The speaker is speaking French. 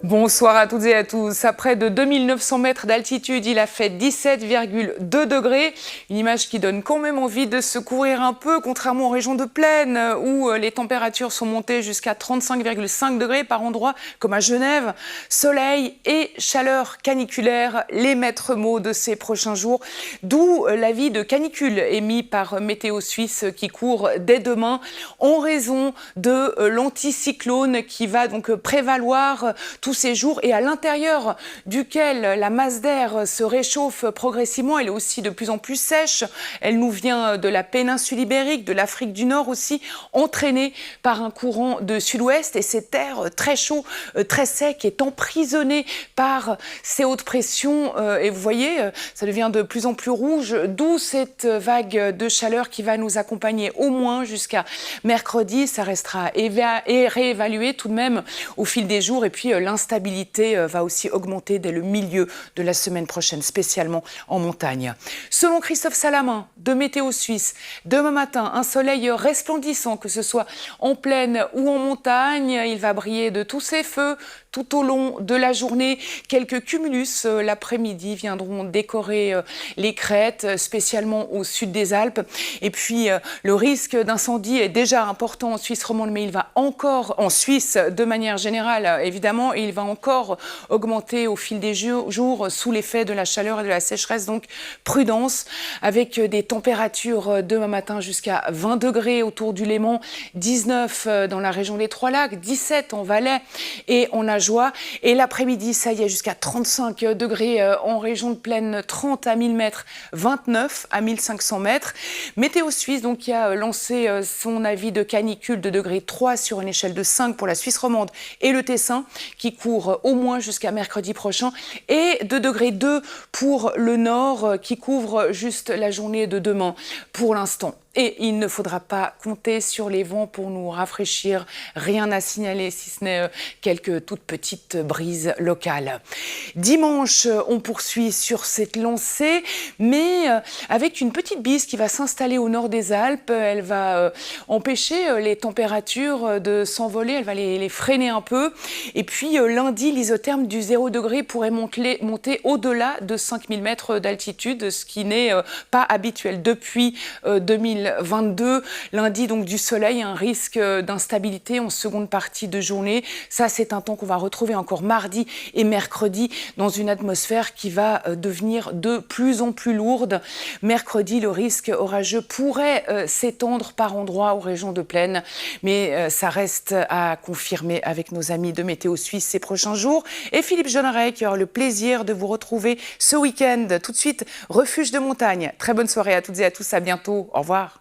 Bonsoir à toutes et à tous. À près de 2900 mètres d'altitude, il a fait 17,2 degrés. Une image qui donne quand même envie de se courir un peu, contrairement aux régions de plaine où les températures sont montées jusqu'à 35,5 degrés par endroit, comme à Genève. Soleil et chaleur caniculaire, les maîtres mots de ces prochains jours. D'où l'avis de canicule émis par Météo Suisse qui court dès demain en raison de l'anticyclone qui va donc prévaloir tous ces jours et à l'intérieur duquel la masse d'air se réchauffe progressivement. Elle est aussi de plus en plus sèche. Elle nous vient de la péninsule ibérique, de l'Afrique du Nord aussi, entraînée par un courant de sud-ouest. Et cet air très chaud, très sec est emprisonné par ces hautes pressions. Et vous voyez, ça devient de plus en plus rouge, d'où cette vague de chaleur qui va nous accompagner au moins jusqu'à mercredi. Ça restera réévalué tout de même au fil des jours. Et puis l'instabilité va aussi augmenter dès le milieu de la semaine prochaine, spécialement en montagne. Selon Christophe Salamin de Météo Suisse, demain matin, un soleil resplendissant, que ce soit en plaine ou en montagne. Il va briller de tous ses feux tout au long de la journée. Quelques cumulus l'après-midi viendront décorer les crêtes, spécialement au sud des Alpes. Et puis le risque d'incendie est déjà important en Suisse romande, mais il va encore, en Suisse de manière générale évidemment, et il va encore augmenter au fil des jours sous l'effet de la chaleur et de la sécheresse. Donc prudence, avec des températures demain matin jusqu'à 20 degrés autour du Léman, 19 dans la région des Trois-Lacs, 17 en Valais et en Ajoie. Et l'après-midi, ça y est, jusqu'à 35 degrés en région de plaine, 30 à 1000 mètres, 29 à 1500 mètres. Météo Suisse, donc, qui a lancé son avis de canicule de degré 3 sur une échelle de 5 pour la Suisse romande et le Tessin, qui court au moins jusqu'à mercredi prochain, et de degré 2 pour le nord, qui couvre juste la journée de demain pour l'instant. Et il ne faudra pas compter sur les vents pour nous rafraîchir. Rien à signaler, si ce n'est quelques toutes petites brises locales. Dimanche, on poursuit sur cette lancée, mais avec une petite bise qui va s'installer au nord des Alpes. Elle va empêcher les températures de s'envoler, elle va les freiner un peu. Et puis lundi, l'isotherme du 0 degré pourrait monter au-delà de 5000 mètres d'altitude, ce qui n'est pas habituel depuis 2022. Lundi, donc, du soleil, un risque d'instabilité en seconde partie de journée. Ça, c'est un temps qu'on va retrouver encore mardi et mercredi dans une atmosphère qui va devenir de plus en plus lourde. Mercredi, le risque orageux pourrait s'étendre par endroits aux régions de plaine, mais ça reste à confirmer avec nos amis de Météo Suisse ces prochains jours. Et Philippe Jeanneret, qui aura le plaisir de vous retrouver ce week-end. Tout de suite, refuge de montagne. Très bonne soirée à toutes et à tous. À bientôt. Au revoir.